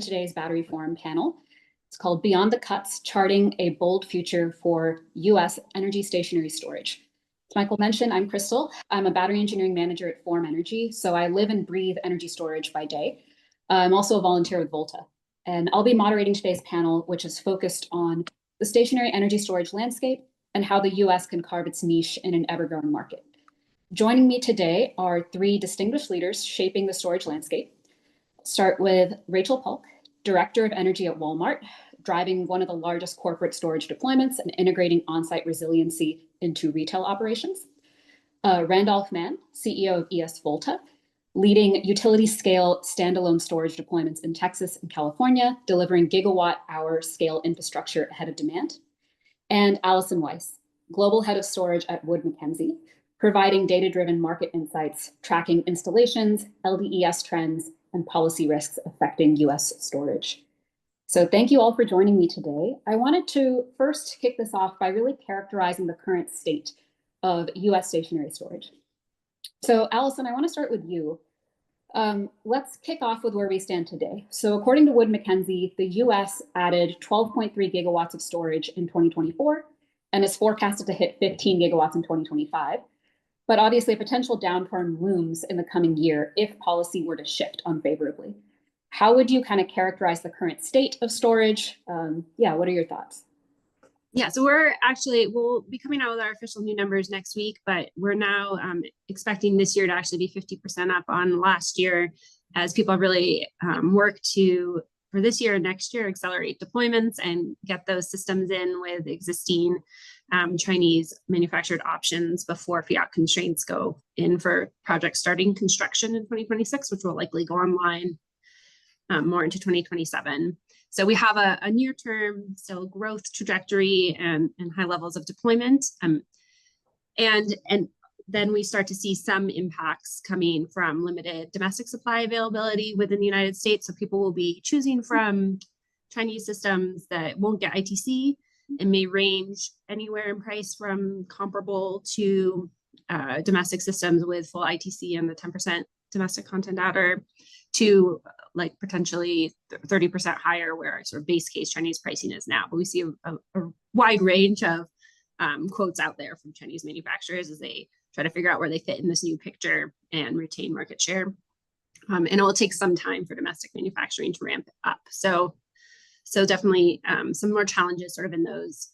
today's battery forum panel. It's called Beyond the Cuts, Charting a Bold Future for U.S. Energy Stationary Storage. As Michael mentioned, I'm Crystal. I'm a battery engineering manager at Forum Energy, so I live and breathe energy storage by day. I'm also a volunteer with Volta, and I'll be moderating today's panel, which is focused on the stationary energy storage landscape and how the U.S. can carve its niche in an ever-growing market. Joining me today are three distinguished leaders shaping the storage landscape. I'll start with Rachel Paulk, Director of Energy at Walmart, driving one of the largest corporate storage deployments and integrating on-site resiliency into retail operations. Randolph Mann, CEO of esVolta, leading utility-scale standalone storage deployments in Texas and California, delivering gigawatt-hour scale infrastructure ahead of demand. And Allison Weis, Global Head of Storage at Wood Mackenzie, providing data-driven market insights, tracking installations, LDES trends, and policy risks affecting U.S. storage. So thank you all for joining me today. I wanted to first kick this off by really characterizing the current state of U.S. stationary storage. So Allison, I want to start with you. Let's kick off with where we stand today. So according to Wood Mackenzie, the U.S. added 12.3 gigawatts of storage in 2024 and is forecasted to hit 15 gigawatts in 2025. But obviously, a potential downturn looms in the coming year if policy were to shift unfavorably. How would you kind of characterize the current state of storage? What are your thoughts? Yeah, so we'll be coming out with our official new numbers next week, but we're now expecting this year to actually be 50% up on last year as people really work to, for this year and next year, accelerate deployments and get those systems in with existing Chinese manufactured options before fiat constraints go in for projects starting construction in 2026, which will likely go online more into 2027. So we have a near-term still growth trajectory and high levels of deployment. And then we start to see some impacts coming from limited domestic supply availability within the United States. So people will be choosing from Chinese systems that won't get ITC and may range anywhere in price from comparable to domestic systems with full ITC and the 10% domestic content adder to like potentially 30% higher where sort of base case Chinese pricing is now. But we see a wide range of quotes out there from Chinese manufacturers as they try to figure out where they fit in this new picture and retain market share. And it will take some time for domestic manufacturing to ramp up. So definitely some more challenges sort of in those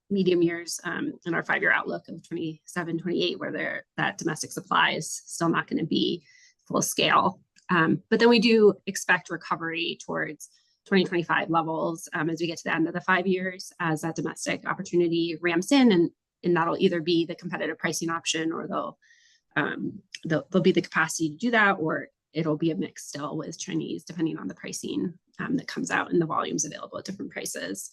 medium years in our 5-year outlook of 27, 28, where that domestic supply is still not going to be full scale. But then we do expect recovery towards 2025 levels as we get to the end of the 5 years as that domestic opportunity ramps in, and that'll either be the competitive pricing option or there'll be the capacity to do that, or it'll be a mix still with Chinese, depending on the pricing that comes out and the volumes available at different prices.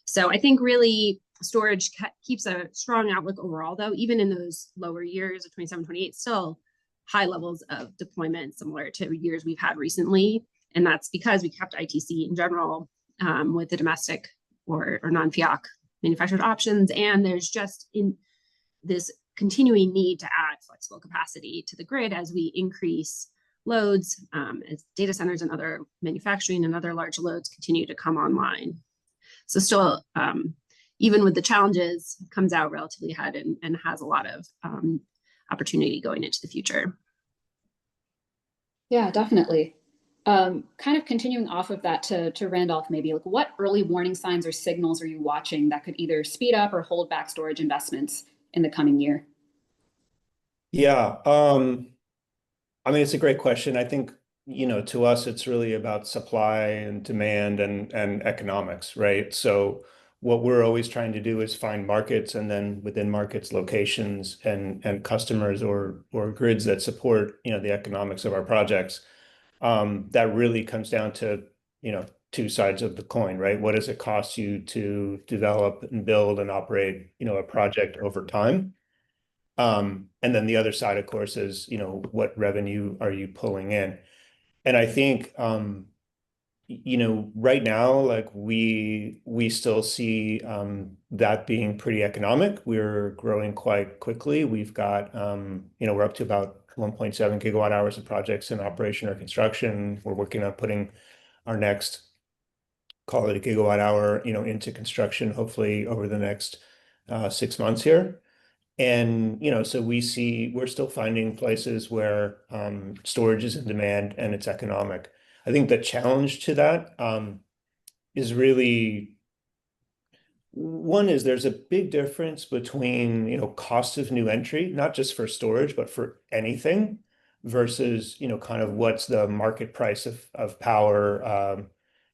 So I think really storage keeps a strong outlook overall, though, even in those lower years of 27, 28, still high levels of deployment similar to years we've had recently. And that's because we kept ITC in general with the domestic or non-FIAC manufactured options. And there's just in this continuing need to add flexible capacity to the grid as we increase loads, as data centers and other manufacturing and other large loads continue to come online. So still, even with the challenges, comes out relatively ahead and has a lot of opportunity going into the future. Yeah, definitely. Kind of continuing off of that to Randolph, maybe like what early warning signs or signals are you watching that could either speed up or hold back storage investments in the coming year? Yeah, I mean, it's a great question. I think, to us, it's really about supply and demand and economics, right? So what we're always trying to do is find markets, and then within markets, locations and customers or grids that support, the economics of our projects. That really comes down to, two sides of the coin, right? What does it cost you to develop and build and operate, a project over time? And then the other side, of course, is, what revenue are you pulling in? And I think, right now, like we still see that being pretty economic. We're growing quite quickly. We've got, we're up to about 1.7 gigawatt hours of projects in operation or construction. We're working on putting our next, call it a gigawatt hour, into construction, hopefully over the next 6 months here. And, so we're still finding places where storage is in demand and it's economic. I think the challenge to that is really, one is there's a big difference between, cost of new entry, not just for storage, but for anything versus, kind of what's the market price of power,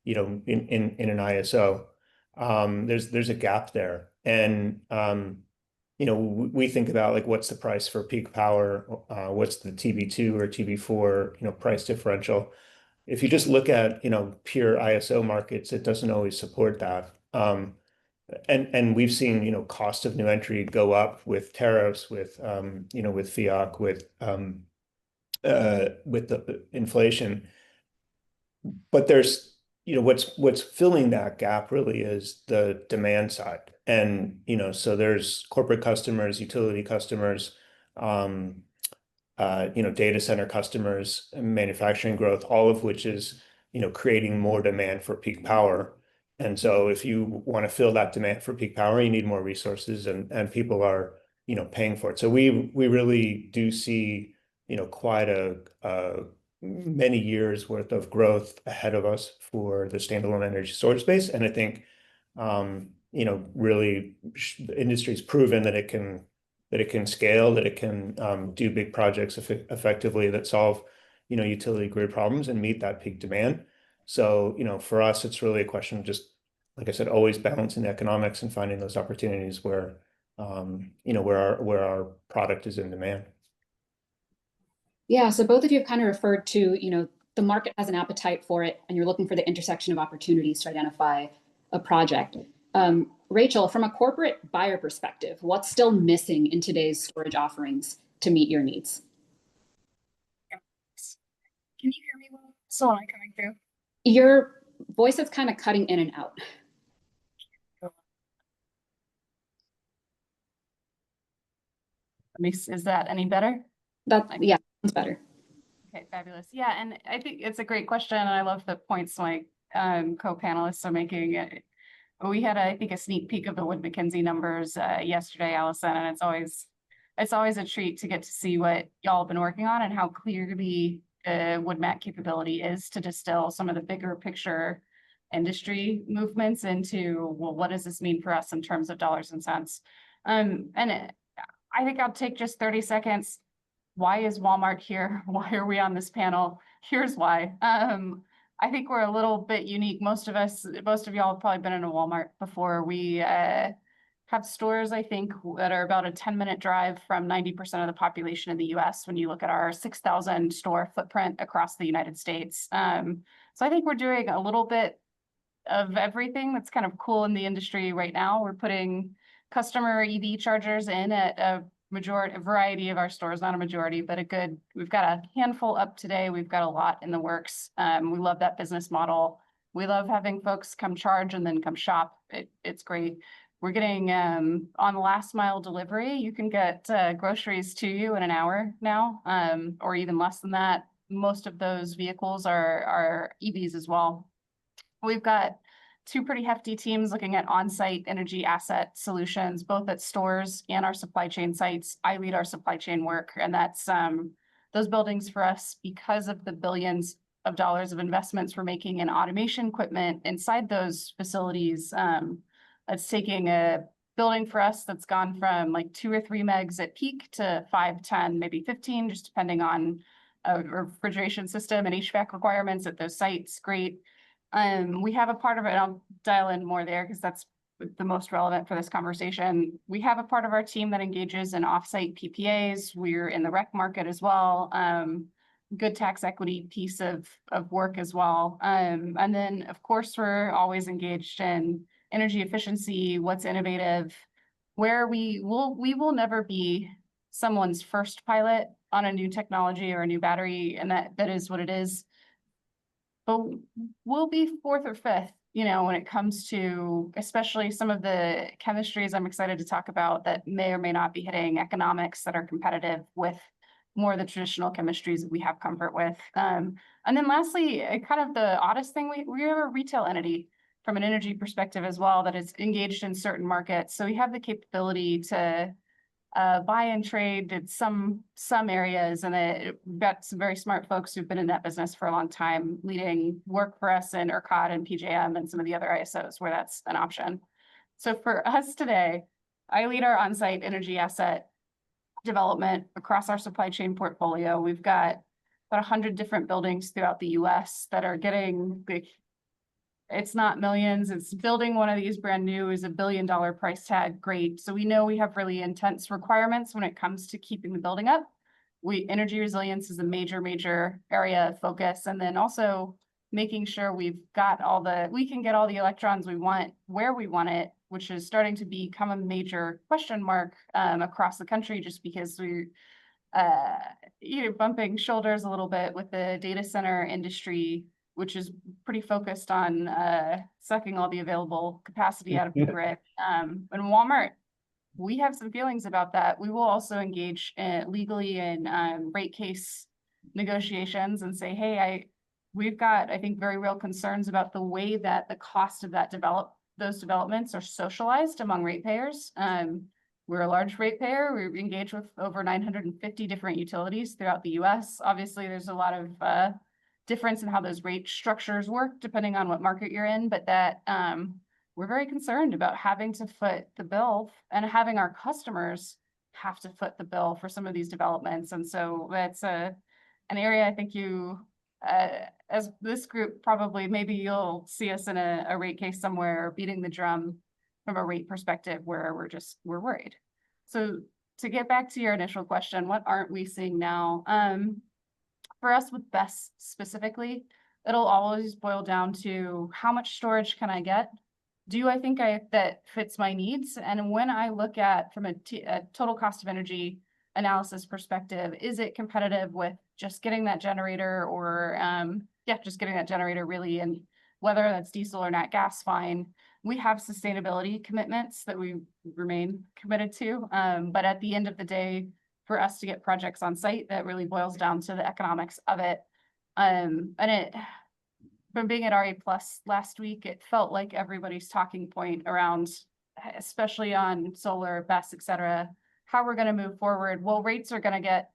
in an ISO. There's a gap there. And, we think about like what's the price for peak power, what's the TB2 or TB4, price differential. If you just look at, pure ISO markets, it doesn't always support that. And we've seen, cost of new entry go up with tariffs, with with FIAC, with the inflation. But there's, what's filling that gap really is the demand side. And, so there's corporate customers, utility customers, data center customers, manufacturing growth, all of which is, creating more demand for peak power. And so if you want to fill that demand for peak power, you need more resources, and people are, paying for it. So we really do see, quite a many years worth of growth ahead of us for the standalone energy storage space. And I think, really the industry's proven that it can scale, that it can do big projects effectively that solve, utility grid problems and meet that peak demand. So, for us, it's really a question of just, like I said, always balancing the economics and finding those opportunities where, where our product is in demand. Yeah, so both of you have kind of referred to, the market has an appetite for it, and you're looking for the intersection of opportunities to identify a project. Rachel, from a corporate buyer perspective, what's still missing in today's storage offerings to meet your needs? Can you hear me well? Still am I coming through? Your voice is kind of cutting in and out. Is that any better? Yeah, that's better. Okay, fabulous. Yeah, and I think it's a great question, and I love the points my co-panelists are making. We had, I think, a sneak peek of the Wood Mackenzie numbers yesterday, Allison, and it's always a treat to get to see what y'all have been working on and how clearly Wood Mac capability is to distill some of the bigger picture industry movements into, well, what does this mean for us in terms of dollars and cents? And I think I'll take just 30 seconds. Why is Walmart here? Why are we on this panel? Here's why. I think we're a little bit unique. Most of y'all have probably been in a Walmart before. We have stores, I think, that are about a 10-minute drive from 90% of the population in the US when you look at our 6,000 store footprint across the United States. So I think we're doing a little bit of everything that's kind of cool in the industry right now. We're putting customer EV chargers in at a variety of our stores, not a majority, but we've got a handful up today. We've got a lot in the works. We love that business model. We love having folks come charge and then come shop. It's great. We're getting on last mile delivery. You can get groceries to you in an hour now, or even less than that. Most of those vehicles are EVs as well. We've got two pretty hefty teams looking at on-site energy asset solutions, both at stores and our supply chain sites. I lead our supply chain work, and that's those buildings for us, because of the billions of dollars of investments we're making in automation equipment inside those facilities. It's taking a building for us that's gone from like 2 or 3 megs at peak to 5, 10, maybe 15, just depending on a refrigeration system and HVAC requirements at those sites. Great. We have a part of it, I'll dial in more there because that's the most relevant for this conversation. We have a part of our team that engages in offsite PPAs. We're in the rec market as well. Good tax equity piece of work as well. And then, of course, we're always engaged in energy efficiency, what's innovative, where we will never be someone's first pilot on a new technology or a new battery, and that is what it is. But we'll be 4th or 5th, when it comes to especially some of the chemistries I'm excited to talk about that may or may not be hitting economics that are competitive with more of the traditional chemistries that we have comfort with. And then lastly, kind of the oddest thing, we have a retail entity from an energy perspective as well that is engaged in certain markets. So we have the capability to buy and trade in some areas, and we've got some very smart folks who've been in that business for a long time, leading work for us in ERCOT and PJM and some of the other ISOs where that's an option. So for us today, I lead our on-site energy asset development across our supply chain portfolio. We've got about 100 different buildings throughout the US that are getting big. It's not millions, it's building one of these brand new is $1 billion price tag, great. So we know we have really intense requirements when it comes to keeping the building up. Energy resilience is a major area of focus. And then also making sure we can get all the electrons we want where we want it, which is starting to become a major question mark across the country, just because we're bumping shoulders a little bit with the data center industry, which is pretty focused on sucking all the available capacity out of the grid. And Walmart, we have some feelings about that. We will also engage legally in rate case negotiations and say, hey, we've got, I think, very real concerns about the way that the cost of those developments are socialized among ratepayers. We're a large ratepayer. We engage with over 950 different utilities throughout the US. Obviously, there's a lot of difference in how those rate structures work depending on what market you're in, but that we're very concerned about having to foot the bill and having our customers have to foot the bill for some of these developments. And so that's an area I think as this group, probably maybe you'll see us in a rate case somewhere beating the drum from a rate perspective where we're worried. So to get back to your initial question, what aren't we seeing now? For us with BESS specifically, it'll always boil down to how much storage can I get? Do I think that fits my needs? And when I look at from a total cost of energy analysis perspective, is it competitive with just getting that generator or just getting that generator really, and whether that's diesel or nat gas, fine. We have sustainability commitments that we remain committed to. But at the end of the day, for us to get projects on site, that really boils down to the economics of it. And from being at RE Plus last week, it felt like everybody's talking point around, especially on solar, BESS, et cetera, how we're going to move forward. Well, rates are going to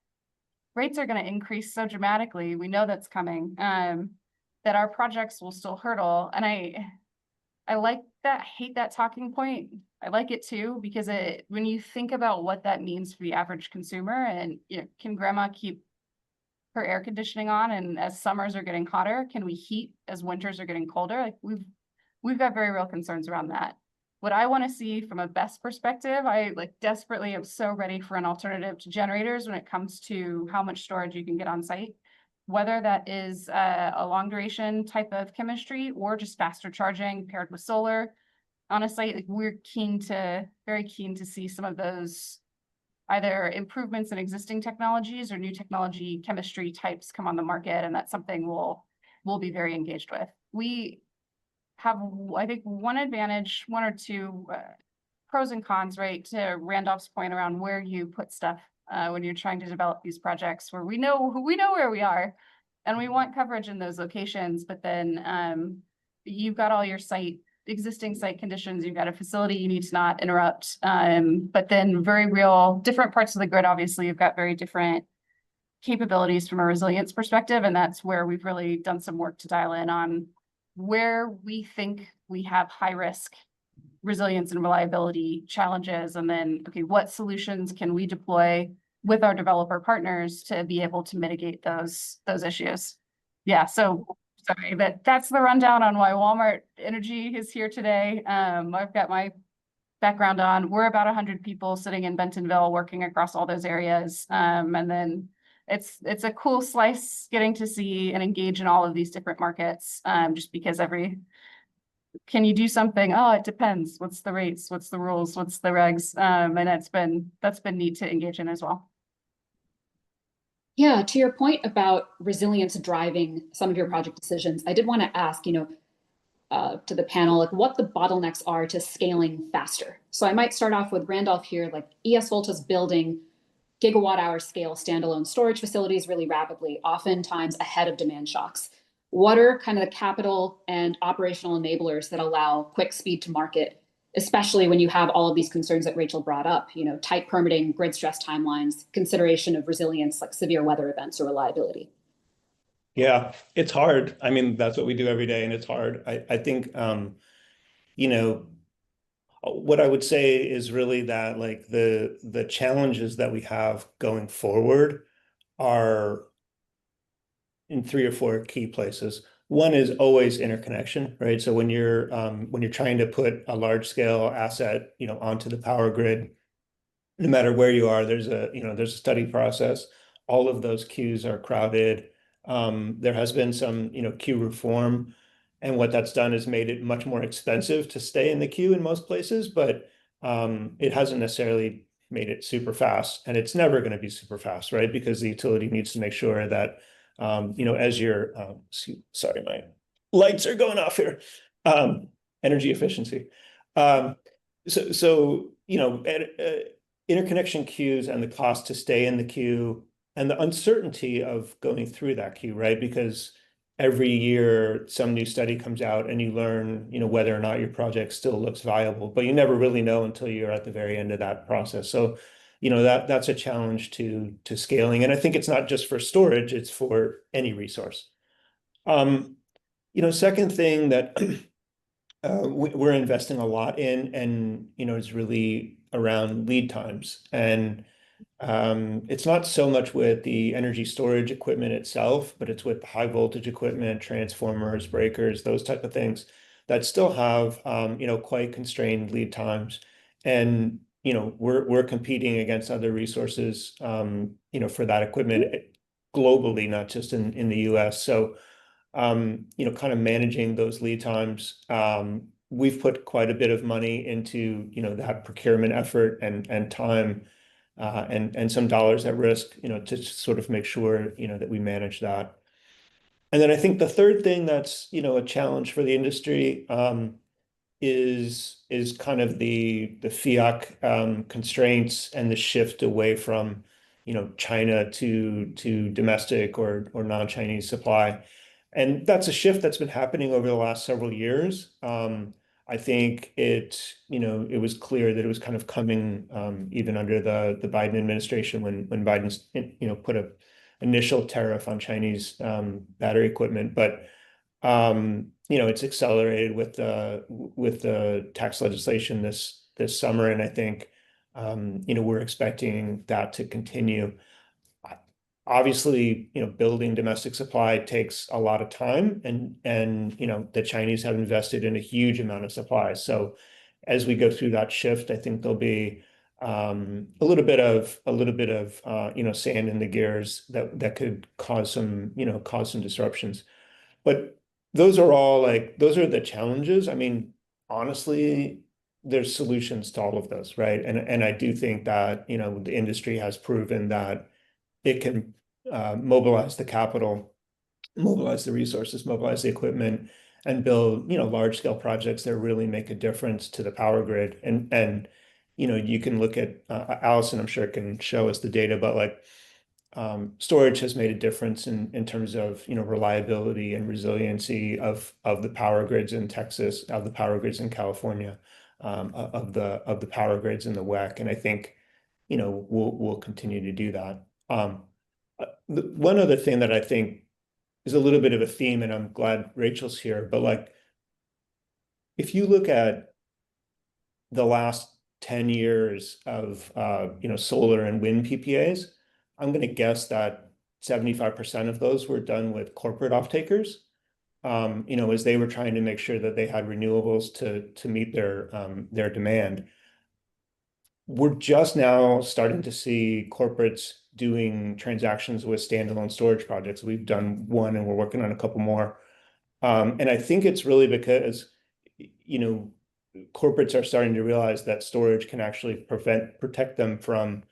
increase so dramatically. We know that's coming, that our projects will still hurdle. And I like that, hate that talking point. I like it too, because when you think about what that means for the average consumer, and can grandma keep her air conditioning on, and as summers are getting hotter, can we heat as winters are getting colder? Like we've got very real concerns around that. What I want to see from a BESS perspective, I desperately am so ready for an alternative to generators when it comes to how much storage you can get on site, whether that is a long duration type of chemistry or just faster charging paired with solar on a site. We're very keen to see some of those either improvements in existing technologies or new technology chemistry types come on the market, and that's something we'll be very engaged with. We have, I think, one advantage, one or two pros and cons, right, to Randolph's point around where you put stuff when you're trying to develop these projects, where we know where we are, and we want coverage in those locations. But then you've got all your existing site conditions, you've got a facility you need to not interrupt. But then very real different parts of the grid, obviously, you've got very different capabilities from a resilience perspective. And that's where we've really done some work to dial in on where we think we have high risk resilience and reliability challenges. And then, okay, what solutions can we deploy with our developer partners to be able to mitigate those issues? Yeah, so sorry, but that's the rundown on why Walmart Energy is here today. I've got my background on. We're about 100 people sitting in Bentonville working across all those areas. And then it's a cool slice getting to see and engage in all of these different markets, just because can you do something? Oh, it depends. What's the rates? What's the rules? What's the regs? And that's been neat to engage in as well. Yeah, to your point about resilience driving some of your project decisions, I did want to ask, to the panel, what the bottlenecks are to scaling faster. So I might start off with Randolph here, ESVolta's building gigawatt hour scale standalone storage facilities really rapidly, oftentimes ahead of demand shocks. What are kind of the capital and operational enablers that allow quick speed to market, especially when you have all of these concerns that Rachel brought up, tight permitting, grid stress timelines, consideration of resilience like severe weather events or reliability? Yeah, it's hard. I mean, that's what we do every day, and it's hard. I think, what I would say is really that like the challenges that we have going forward are in 3 or 4 key places. One is always interconnection, right? So when you're trying to put a large scale asset, onto the power grid, no matter where you are, there's a study process. All of those queues are crowded. There has been some, queue reform, and what that's done is made it much more expensive to stay in the queue in most places, but it hasn't necessarily made it super fast, and it's never going to be super fast, right? Because the utility needs to make sure that, as you're, sorry, my lights are going off here. Energy efficiency. Interconnection queues and the cost to stay in the queue and the uncertainty of going through that queue, right? Because every year some new study comes out and you learn, whether or not your project still looks viable, but you never really know until you're at the very end of that process. So, that's a challenge to scaling. And I think it's not just for storage, it's for any resource. Second thing that we're investing a lot in, and is really around lead times. And it's not so much with the energy storage equipment itself, but it's with high voltage equipment, transformers, breakers, those type of things that still have quite constrained lead times. And we're competing against other resources for that equipment globally, not just in the US. So kind of managing those lead times. We've put quite a bit of money into, that procurement effort and time, and some dollars at risk, to sort of make sure, that we manage that. And then I think the third thing that's, a challenge for the industry, is kind of the fiat constraints and the shift away from, China to domestic or non-Chinese supply. And that's a shift that's been happening over the last several years. I think it was clear that it was kind of coming even under the Biden administration when Biden's put a initial tariff on Chinese battery equipment, but it's accelerated with the tax legislation this summer, and I think we're expecting that to continue. Obviously, building domestic supply takes a lot of time, and the Chinese have invested in a huge amount of supply. So as we go through that shift, I think there'll be a little bit of sand in the gears that could cause some disruptions. But those are the challenges. I mean, honestly, there's solutions to all of those, right? And I do think that the industry has proven that it can mobilize the capital, mobilize the resources, mobilize the equipment, and build large scale projects that really make a difference to the power grid. And you can look at Allison, I'm sure, can show us the data, but storage has made a difference in terms of reliability and resiliency of the power grids in Texas, of the power grids in California, of the power grids in the WEC. And I think we'll continue to do that. One other thing that I think is a little bit of a theme, and I'm glad Rachel's here, but if you look at the last 10 years of solar and wind PPAs, I'm going to guess that 75% of those were done with corporate off-takers, as they were trying to make sure that they had renewables to meet their demand. We're just now starting to see corporates doing transactions with standalone storage projects. We've done one and we're working on a couple more. And I think it's really because, corporates are starting to realize that storage can actually protect them from,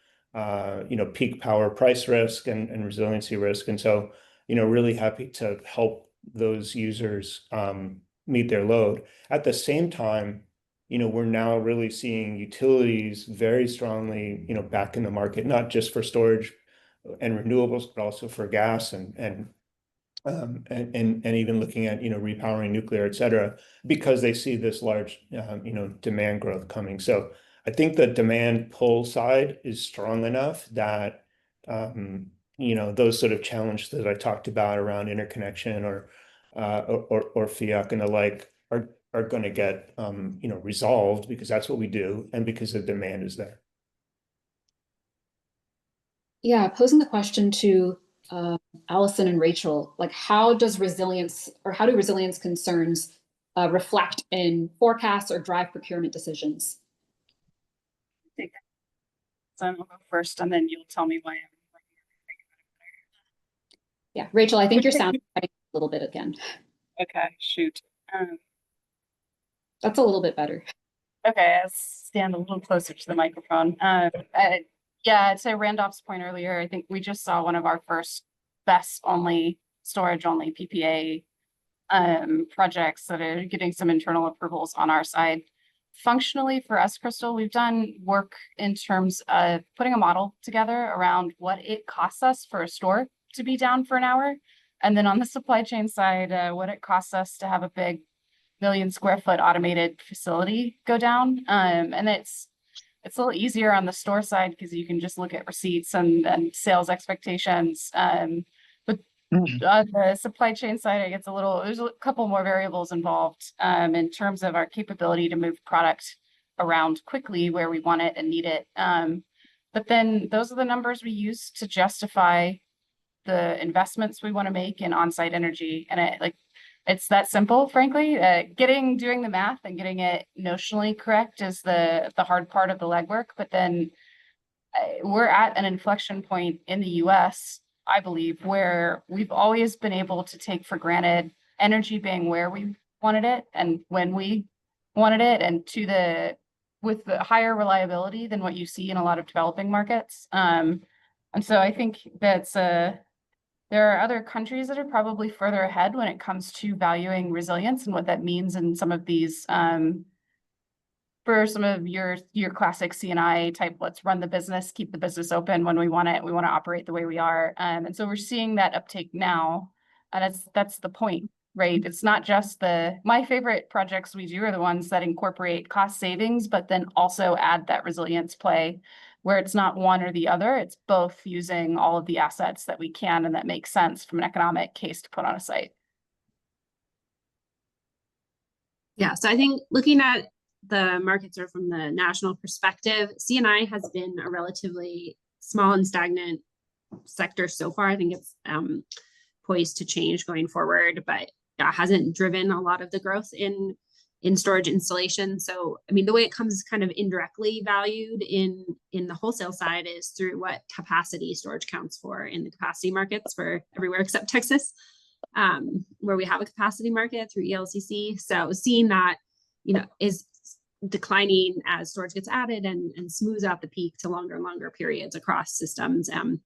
peak power price risk and resiliency risk. And so, really happy to help those users meet their load. At the same time, we're now really seeing utilities very strongly, back in the market, not just for storage and renewables, but also for gas and even looking at, repowering nuclear, et cetera, because they see this large, demand growth coming. So I think the demand pull side is strong enough that, those sort of challenges that I talked about around interconnection or FIAC and the like are going to get, resolved, because that's what we do and because the demand is there. Yeah, posing the question to Allison and Rachel, like how do resilience concerns reflect in forecasts or drive procurement decisions? So I'll go first, and then you'll tell me why. Yeah, Rachel, I think your sound is cutting a little bit again. Okay, shoot. That's a little bit better. Okay, I'll stand a little closer to the microphone. Yeah, to Randolph's point earlier, I think we just saw one of our first BESS only, storage only PPA projects that are getting some internal approvals on our side. Functionally for us, Crystal, we've done work in terms of putting a model together around what it costs us for a store to be down for an hour. And then on the supply chain side, what it costs us to have a big 1,000,000 square foot automated facility go down. And it's a little easier on the store side because you can just look at receipts and sales expectations. But on the supply chain side, there's a couple more variables involved in terms of our capability to move product around quickly where we want it and need it. But then those are the numbers we use to justify the investments we want to make in on-site energy. And it's that simple, frankly. Doing the math and getting it notionally correct is the hard part of the legwork. But then we're at an inflection point in the US, I believe, where we've always been able to take for granted energy being where we wanted it and when we wanted it, and with the higher reliability than what you see in a lot of developing markets. And so I think there are other countries that are probably further ahead when it comes to valuing resilience and what that means in some of these, for some of your classic C&I type, let's run the business, keep the business open when we want it. We want to operate the way we are. And so we're seeing that uptake now. And that's the point, right? It's not just my favorite projects we do are the ones that incorporate cost savings, but then also add that resilience play, where it's not one or the other, it's both, using all of the assets that we can and that makes sense from an economic case to put on a site. Yeah, so I think looking at the markets or from the national perspective, C&I has been a relatively small and stagnant sector so far. I think it's poised to change going forward, but hasn't driven a lot of the growth in storage installation. So, I mean, the way it comes kind of indirectly valued in the wholesale side is through what capacity storage counts for in the capacity markets for everywhere except Texas, where we have a capacity market through ELCC. So seeing that, is declining as storage gets added and smooths out the peak to longer and longer periods across systems. And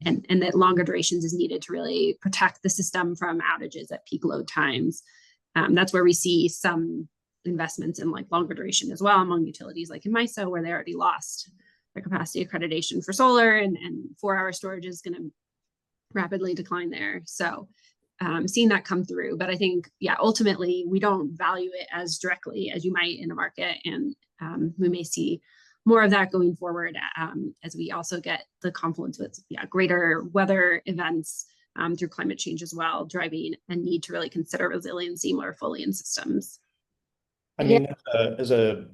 that longer durations is needed to really protect the system from outages at peak load times. That's where we see some investments in like longer duration as well among utilities like in MISO, where they already lost their capacity accreditation for solar, and 4-hour storage is going to rapidly decline there. So seeing that come through, but I think, ultimately we don't value it as directly as you might in a market. And we may see more of that going forward as we also get the confluence with greater weather events through climate change as well, driving a need to really consider resiliency more fully in systems. I mean, as a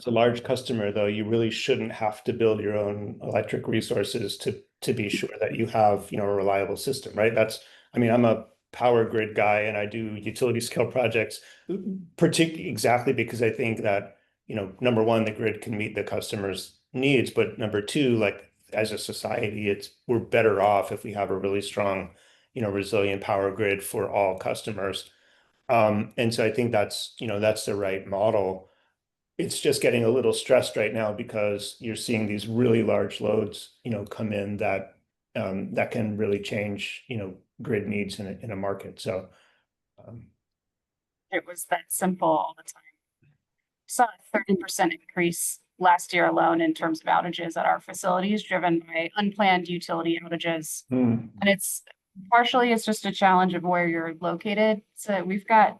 large customer, though, you really shouldn't have to build your own electric resources to be sure that you have, a reliable system, right? I'm a power grid guy and I do utility scale projects, particularly exactly because I think that, number one, the grid can meet the customer's needs, but number two, like as a society, we're better off if we have a really strong, resilient power grid for all customers. And so I think that's the right model. It's just getting a little stressed right now because you're seeing these really large loads, come in that can really change, grid needs in a market. So it was that simple all the time. saw a 30% increase last year alone in terms of outages at our facilities, driven by unplanned utility outages. And it's just a challenge of where you're located. So we've got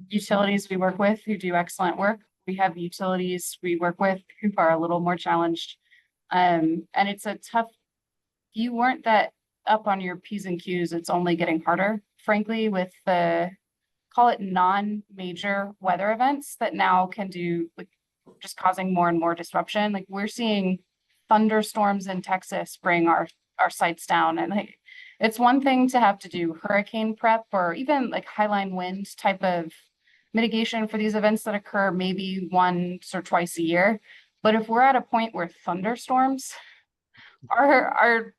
utilities we work with who do excellent work. We have utilities we work with who are a little more challenged. And it's a tough, if you weren't that up on your P's and Q's, it's only getting harder, frankly, with the, call it non-major weather events that now can do, like, just causing more and more disruption. Like, we're seeing thunderstorms in Texas bring our sites down. And like, it's one thing to have to do hurricane prep or even like highline wind type of mitigation for these events that occur maybe once or twice a year. But if we're at a point where thunderstorms are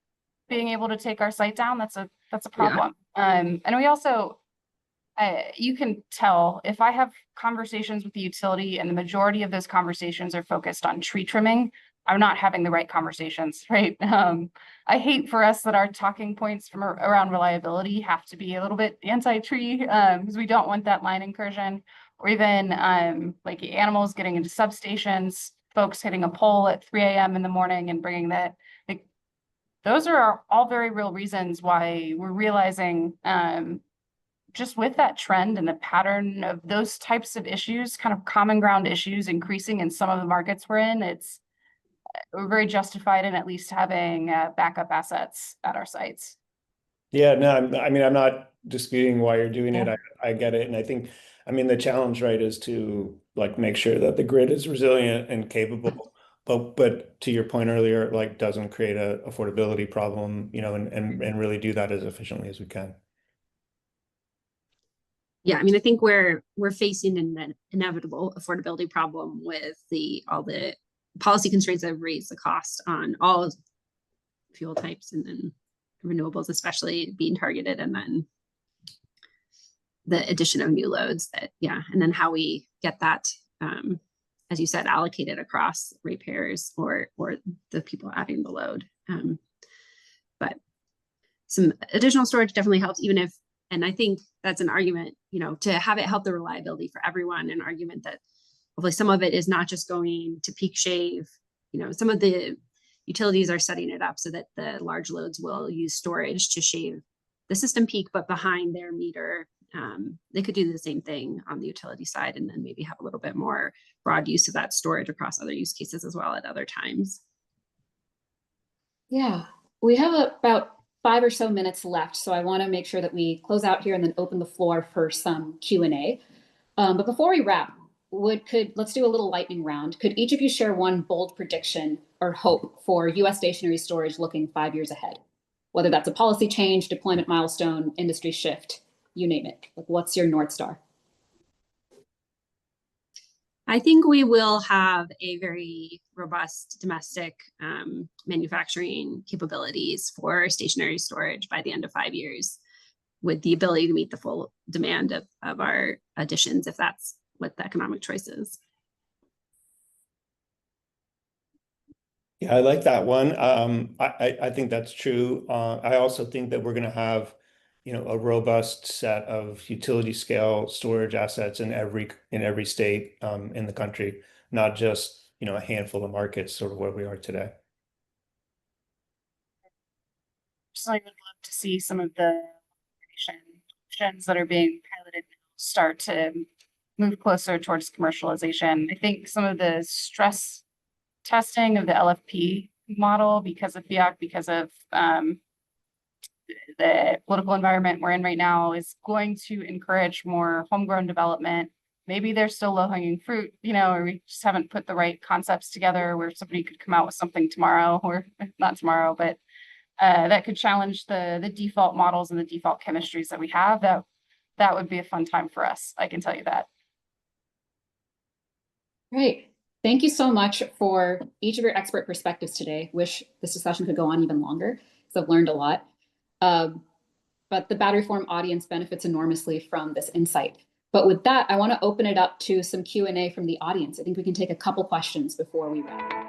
being able to take our site down, that's a problem. And we also, you can tell if I have conversations with the utility and the majority of those conversations are focused on tree trimming, I'm not having the right conversations, right? I hate for us that our talking points from around reliability have to be a little bit anti-tree because we don't want that line incursion, or even like animals getting into substations, folks hitting a pole at 3 a.m. in the morning and bringing that. Like, those are all very real reasons why we're realizing just with that trend and the pattern of those types of issues, kind of common ground issues increasing in some of the markets we're in, we're very justified in at least having backup assets at our sites. Yeah, no, I'm not disputing why you're doing it. I get it. And I think, the challenge, right, is to like make sure that the grid is resilient and capable, but to your point earlier, like doesn't create a affordability problem, and really do that as efficiently as we can. Yeah, I think we're facing an inevitable affordability problem with all the policy constraints that have raised the cost on all fuel types and then renewables, especially being targeted, and then the addition of new loads and then how we get that, as you said, allocated across ratepayers or the people adding the load. But some additional storage definitely helps, and I think that's an argument, to have it help the reliability for everyone, an argument that hopefully some of it is not just going to peak shave. Some of the utilities are setting it up so that the large loads will use storage to shave the system peak, but behind their meter, they could do the same thing on the utility side and then maybe have a little bit more broad use of that storage across other use cases as well at other times. Yeah, we have about 5 or so minutes left, so I want to make sure that we close out here and then open the floor for some Q&A. But before we wrap, let's do a little lightning round. Could each of you share one bold prediction or hope for U.S. stationary storage looking 5 years ahead? Whether that's a policy change, deployment milestone, industry shift, you name it. Like, what's your North Star? I think we will have a very robust domestic manufacturing capabilities for stationary storage by the end of 5 years, with the ability to meet the full demand of our additions, if that's what the economic choice is. Yeah, I like that one. I think that's true. I also think that we're going to have, a robust set of utility scale storage assets in every state in the country, not just, a handful of markets, sort of where we are today. So I would love to see some of the options that are being piloted now start to move closer towards commercialization. I think some of the stress testing of the LFP model, because of FIAC, because of the political environment we're in right now, is going to encourage more homegrown development. Maybe there's still low-hanging fruit, or we just haven't put the right concepts together where somebody could come out with something tomorrow, or not tomorrow, but that could challenge the default models and the default chemistries that we have. That would be a fun time for us, I can tell you that. Great. Thank you so much for each of your expert perspectives today. Wish this discussion could go on even longer, because I've learned a lot. But the Battery Forum audience benefits enormously from this insight. But with that, I want to open it up to some Q&A from the audience. I think we can take a couple questions before we wrap.